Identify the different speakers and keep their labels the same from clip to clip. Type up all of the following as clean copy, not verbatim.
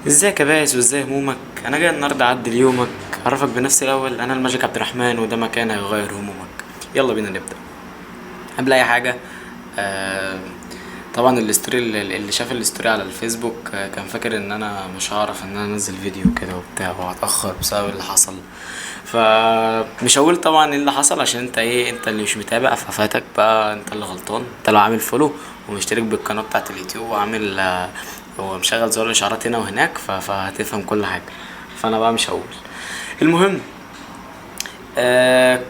Speaker 1: ازيك يا باسل وازاي همومك؟ انا جاي النهارده اعدل يومك. اعرفك بنفسي الاول، انا الماجيك عبد الرحمن وده مكان هيغير همومك. يلا بينا نبدا. قبل اي حاجه، آه طبعا الاستوري اللي شاف الاستوري على الفيسبوك كان فاكر ان انا مش هعرف ان انا انزل فيديو كده وبتاع وهتاخر بسبب اللي حصل. فمش هقول طبعا ايه اللي حصل عشان انت اللي مش متابع ففاتك بقى، انت اللي غلطان. انت لو عامل فولو ومشترك بالقناه بتاعت اليوتيوب وعامل ومشغل زر الاشعارات هنا وهناك فهتفهم كل حاجه. فانا بقى مش هقول. المهم، آه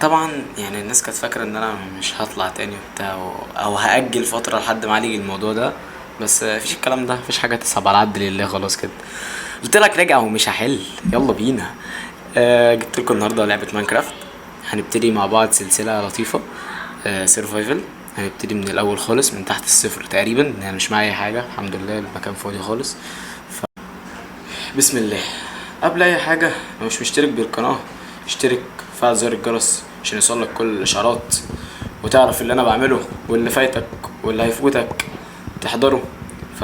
Speaker 1: طبعا يعني الناس كانت فاكرة ان انا مش هطلع تاني وبتاع او هأجل فترة لحد ما اعالج الموضوع ده. بس مفيش الكلام ده، مفيش حاجة تصعب على عبد لله، خلاص كده. قلت لك راجع ومش هحل. يلا بينا. جبت لكم النهارده لعبة ماينكرافت. هنبتدي مع بعض سلسلة لطيفة، سيرفايفل. هنبتدي من الاول خالص، من تحت الصفر تقريبا، يعني مش معايا اي حاجة الحمد لله، المكان فاضي خالص. بسم الله. قبل اي حاجة، لو مش مشترك بالقناة اشترك، فعل زر الجرس عشان يوصلك كل الاشعارات وتعرف اللي انا بعمله واللي فايتك واللي هيفوتك تحضره. ف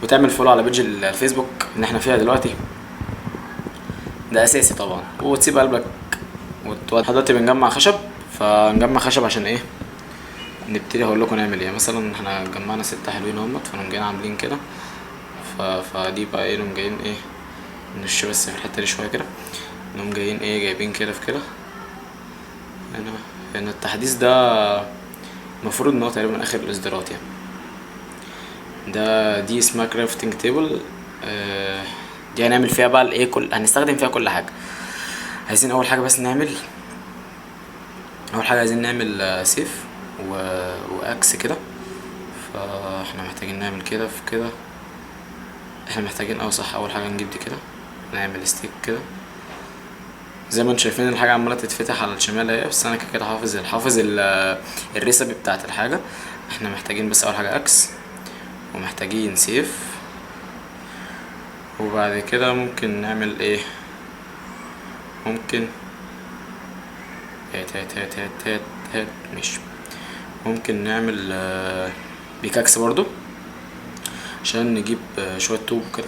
Speaker 1: وتعمل فولو على بيج الفيسبوك اللي احنا فيها دلوقتي، ده اساسي طبعا. وتسيب قلبك احنا دلوقتي بنجمع خشب. فنجمع خشب عشان ايه؟ نبتدي. هقول لكم نعمل ايه. مثلا احنا جمعنا 6 حلوين اهمت، فنقوم جايين عاملين كده. فدي بقى ايه، نقوم جايين ايه، نش بس في الحته دي شويه كده. نقوم جايين ايه، جايبين كده في كده. هنا هنا التحديث ده المفروض ان هو تقريبا اخر الاصدارات يعني. دي اسمها كرافتنج تيبل. دي هنعمل فيها بقى الايه، هنستخدم فيها كل حاجه. عايزين اول حاجه بس نعمل، عايزين نعمل سيف واكس كده. فاحنا محتاجين نعمل كده في كده. احنا محتاجين صح، اول حاجه نجيب دي كده، نعمل ستيك كده. زي ما انتم شايفين الحاجه عماله تتفتح على الشمال اهي، بس انا كده حافظ الريسبي بتاعت الحاجه. احنا محتاجين بس اول حاجه اكس، ومحتاجين سيف. وبعد كده ممكن نعمل ايه، ممكن هات مش ممكن نعمل بيكاكس برضو عشان نجيب شوية طوب كده.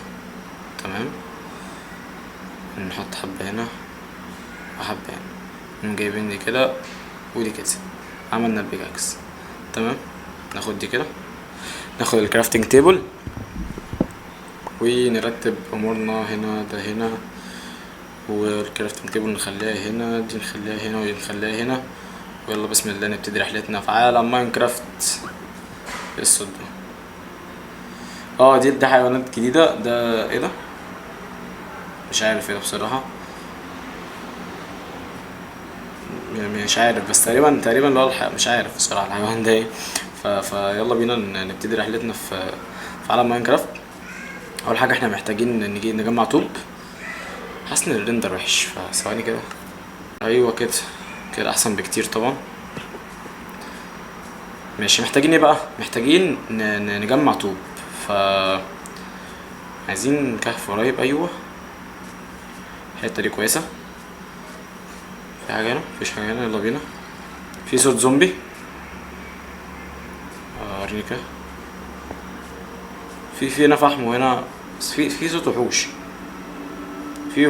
Speaker 1: تمام. نحط حبة هنا وحبة هنا، نقوم جايبين دي كده ودي كده. عملنا البيكاكس. تمام. ناخد دي كده، ناخد الكرافتنج تيبل ونرتب امورنا. هنا ده هنا، والكرافتنج تيبل نخليها هنا، دي نخليها هنا ودي نخليها هنا. ويلا بسم الله نبتدي رحلتنا في عالم ماينكرافت. ايه الصوت ده؟ دي حيوانات جديدة. ده ايه ده؟ مش عارف ايه ده بصراحة. مش عارف، بس تقريبا اللي هو مش عارف بصراحة الحيوان ده ايه. فيلا بينا نبتدي رحلتنا في عالم ماينكرافت. اول حاجة احنا محتاجين نجي نجمع طوب. حاسس ان الريندر وحش، فثواني كده. ايوه كده، كده احسن بكتير طبعا. ماشي. محتاجين ايه بقى؟ محتاجين نجمع طوب. ف عايزين كهف قريب. ايوه، الحته دي كويسه. في حاجه هنا؟ مفيش حاجه هنا. يلا بينا. في صوت زومبي. وريني كده. في هنا فحم، وهنا في صوت وحوش.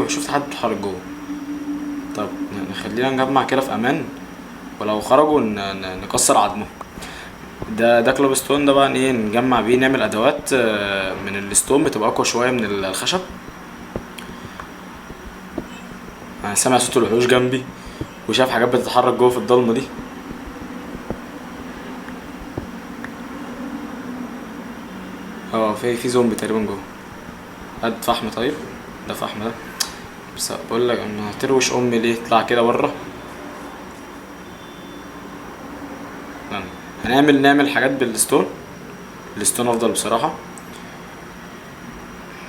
Speaker 1: شفت حد بيتحرك جوه. طب نخلينا نجمع كده في امان، ولو خرجوا نكسر عظمه. ده كلوب ستون. ده بقى ايه، نجمع بيه نعمل ادوات من الستون، بتبقى اقوى شويه من الخشب. انا سامع صوت الوحوش جنبي، وشايف حاجات بتتحرك جوه في الضلمه دي. في زومبي تقريبا جوه. هات فحم طيب. ده فحم ده. بس بقول لك انا هتروش امي ليه؟ اطلع كده بره. نعمل حاجات بالستون. الستون افضل بصراحه.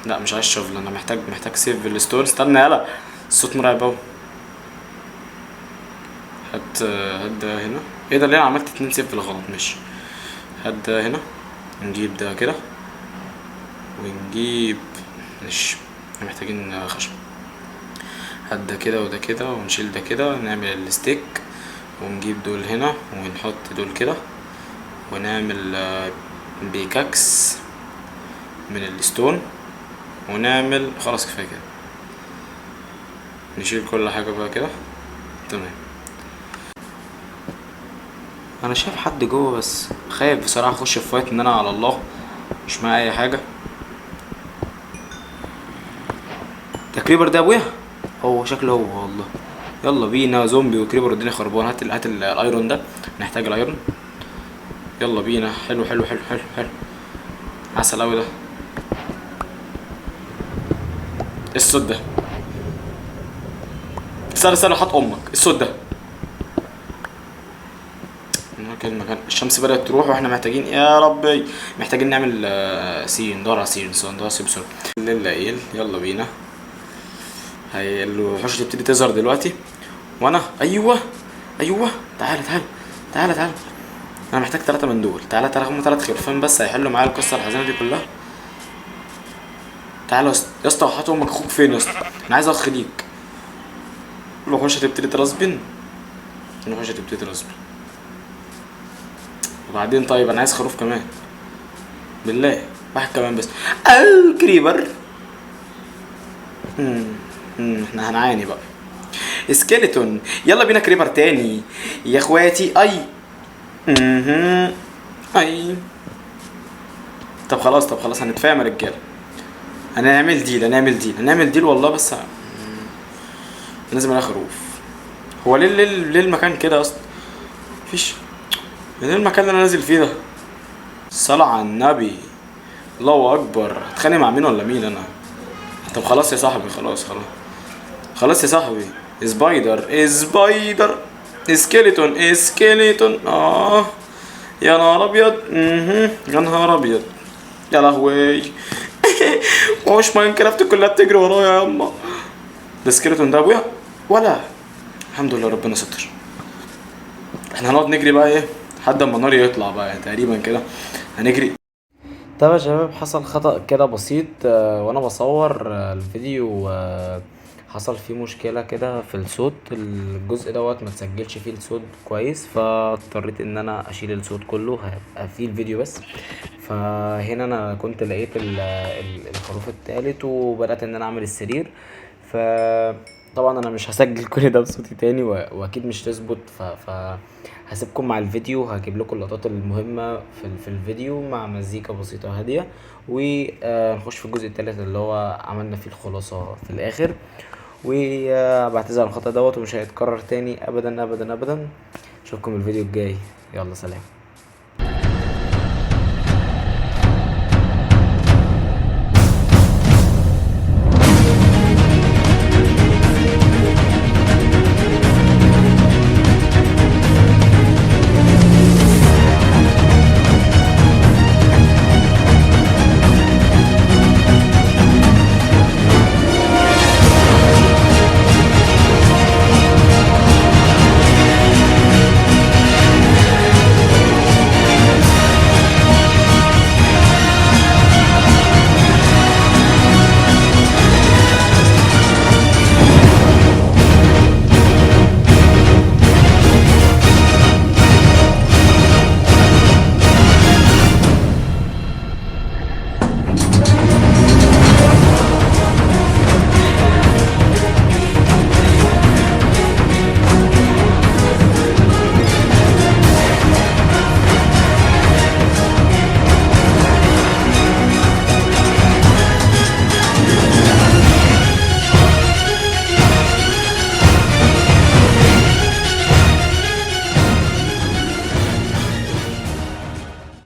Speaker 1: لا مش عايز شغل، انا محتاج سيف بالستون. استنى يلا، الصوت مرعب اوي. هات ده هنا. ايه ده؟ ليه انا عملت 2 سيف بالغلط؟ ماشي. هات ده هنا. نجيب ده كده ونجيب. ماشي. احنا محتاجين خشب. هات ده كده وده كده، ونشيل ده كده، نعمل الستيك. ونجيب دول هنا ونحط دول كده، ونعمل بيكاكس. من الستون ونعمل خلاص كفايه كده. نشيل كل حاجه بقى كده تمام. انا شايف حد جوه بس خايف بصراحه اخش في فايت ان انا على الله مش معايا اي حاجه. ده كريبر ده ابويا، هو شكله هو والله. يلا بينا زومبي وكريبر والدنيا خربانه. هات الايرون ده، نحتاج الايرون. يلا بينا. حلو حلو حلو حلو حلو، عسل اوي ده. ايه الصوت ده؟ استنى استنى، حط امك. ايه الصوت ده؟ كده المكان الشمس بدأت تروح واحنا محتاجين يا ربي محتاجين نعمل سين. ندور على سين ندور على سين بسرعة. الليل قايل يلا بينا. هي الوحوش تبتدي تظهر دلوقتي وانا ايوه ايوه. تعالى تعالى تعالى تعالى. انا محتاج 3 من دول. تعالى تعالى، هم 3 خرفان بس هيحلوا معايا القصة الحزينة دي كلها. تعالى يا اسطى. وحياة امك اخوك فين يا اسطى؟ انا عايز اخ ليك. الوحوش هتبتدي ترسبن. الوحوش هتبتدي ترسبن. وبعدين طيب انا عايز خروف كمان بالله، واحد كمان بس. كريبر. احنا هنعاني بقى. سكيلتون. يلا بينا كريبر تاني يا اخواتي. اي اي. طب خلاص طب خلاص هنتفاهم يا رجاله. هنعمل ديل والله. بس لازم الاقي خروف. هو ليه المكان كده اصلا؟ مفيش. ليه المكان اللي انا نازل فيه ده؟ الصلاة على النبي. الله اكبر. هتخانق مع مين ولا مين انا؟ طب خلاص يا صاحبي، خلاص خلاص خلاص يا صاحبي. سبايدر سكيلتون. يا نهار ابيض. يا نهار ابيض. يا لهوي. وحوش ماينكرافت كلها بتجري ورايا يا اما. ده سكيلتون ده ابويا ولا؟ الحمد لله ربنا ستر. احنا هنقعد نجري بقى ايه لحد اما النار يطلع بقى تقريبا كده هنجري. طب يا شباب حصل خطأ كده بسيط وانا بصور الفيديو. حصل فيه مشكلة كده في الصوت. الجزء دوت ما تسجلش فيه الصوت كويس، فاضطريت ان انا اشيل الصوت كله، هيبقى فيه الفيديو بس. فهنا انا كنت لقيت الخروف التالت وبدأت ان انا اعمل السرير. طبعا انا مش هسجل كل ده بصوتي تاني واكيد مش تظبط. هسيبكم مع الفيديو، هجيب لكم اللقطات المهمة في الفيديو مع مزيكا بسيطة هادية، ونخش في الجزء الثالث اللي هو عملنا فيه الخلاصة في الاخر. وبعتذر عن الخطأ دوت ومش هيتكرر تاني ابدا ابدا ابدا. اشوفكم الفيديو الجاي. يلا سلام.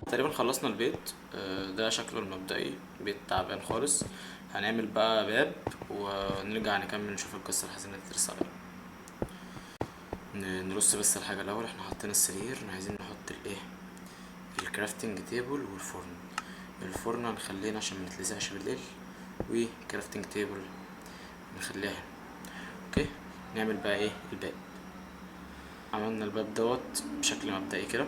Speaker 1: تقريبا خلصنا البيت. ده شكله المبدئي، بيت تعبان خالص. هنعمل بقى باب ونرجع نكمل نشوف القصة الحزينة اللي لسه عليها. نرص بس الحاجة الأول. احنا حطينا السرير، عايزين نحط الايه الكرافتنج تيبل والفرن. الفرن هنخلينا عشان منتلسعش بالليل، وكرافتنج تيبل نخليها. اوكي نعمل بقى ايه الباب. عملنا الباب دوت بشكل مبدئي كده.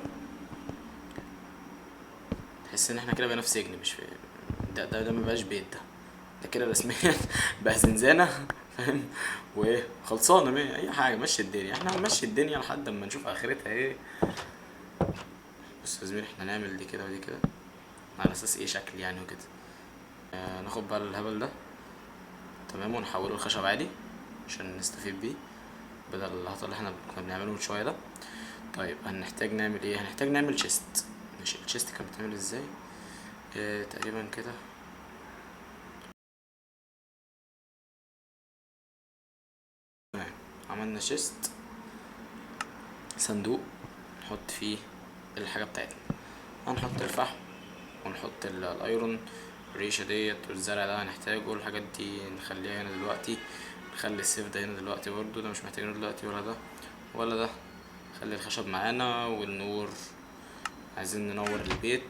Speaker 1: تحس ان احنا كده بقينا في سجن، مش في ده مبقاش بيت. ده كده رسميا بقى زنزانة فاهم. وايه خلصانة مية اي حاجة. مشي الدنيا، احنا هنمشي الدنيا لحد اما نشوف اخرتها ايه. بص يا زميلي احنا نعمل دي كده ودي كده على اساس ايه شكل يعني وكده. ناخد بقى الهبل ده تمام ونحوله لخشب عادي عشان نستفيد بيه بدل الهطل اللي احنا كنا بنعمله من شويه ده. طيب هنحتاج نعمل ايه؟ هنحتاج نعمل تشيست. ماشي، التشيست كانت بتعمل ازاي؟ تقريبا كده. تمام، عملنا تشيست، صندوق نحط فيه الحاجه بتاعتنا. هنحط الفحم ونحط الايرون، الريشه ديت والزرع ده هنحتاجه. الحاجات دي نخليها هنا دلوقتي. نخلي السيف ده هنا دلوقتي برضو، ده مش محتاجينه دلوقتي ولا ده ولا ده. خلي الخشب معانا والنور، عايزين ننور البيت.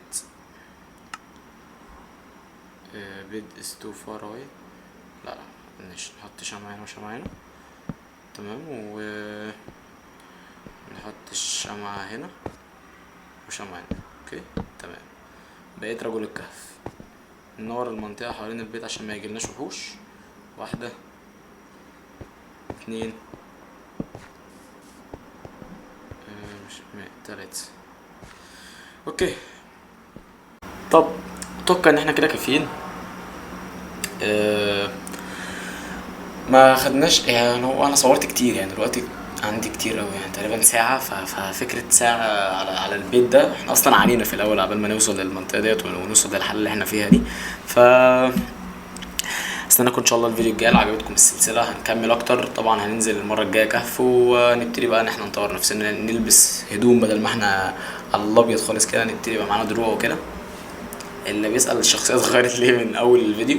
Speaker 1: بيت is too far away. لا مش نحط شمعة هنا وشمعة هنا. تمام، و نحط الشمعة هنا وشمعة هنا. اوكي تمام. بقيت رجل الكهف. ننور المنطقة حوالين البيت عشان ما يجيلناش وحوش. 1 2 مش 3. اوكي، طب اتوقع ان احنا كده كافيين. ما خدناش يعني، هو انا صورت كتير يعني دلوقتي عندي كتير اوي يعني تقريبا ساعة. ففكرة ساعة على البيت ده، احنا اصلا عانينا في الاول عبال ما نوصل للمنطقة ديت ونوصل للحل اللي احنا فيها دي. ف استناكم ان شاء الله الفيديو الجاي. لو عجبتكم السلسلة هنكمل اكتر طبعا. هننزل المرة الجاية كهف ونبتدي بقى ان احنا نطور نفسنا، نلبس هدوم بدل ما احنا على الابيض خالص كده. نبتدي يبقى معانا دروع وكده. اللي بيسأل الشخصيات اتغيرت ليه من اول الفيديو،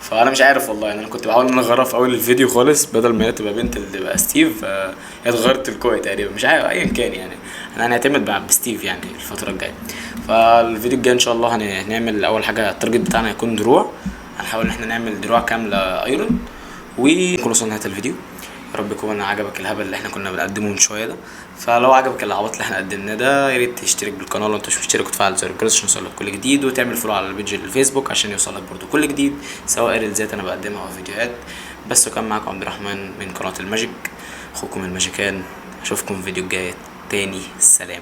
Speaker 1: فانا مش عارف والله يعني. انا كنت بحاول ان انا اغيرها في اول الفيديو خالص، بدل ما هي تبقى بنت اللي تبقى ستيف. هي اتغيرت تلقائي تقريبا، مش عارف ايا كان يعني. انا هنعتمد بقى بستيف يعني الفتره الجايه. فالفيديو الجاي ان شاء الله هنعمل اول حاجه. التارجت بتاعنا هيكون دروع. هنحاول ان احنا نعمل دروع كامله ايرون. ونكون وصلنا لنهايه الفيديو. يا رب يكون عجبك الهبل اللي احنا كنا بنقدمه من شويه ده. فلو عجبك العبط اللي احنا قدمناه ده، يا ريت تشترك بالقناه لو انت مش مشترك، وتفعل زر الجرس عشان يوصلك كل جديد، وتعمل فولو على البيج الفيسبوك عشان يوصلك برضو كل جديد، سواء ريلزات انا بقدمها او فيديوهات. بس وكان معاكم عبد الرحمن من قناه الماجيك، اخوكم الماجيكان. اشوفكم في الفيديو الجاي تاني. سلام.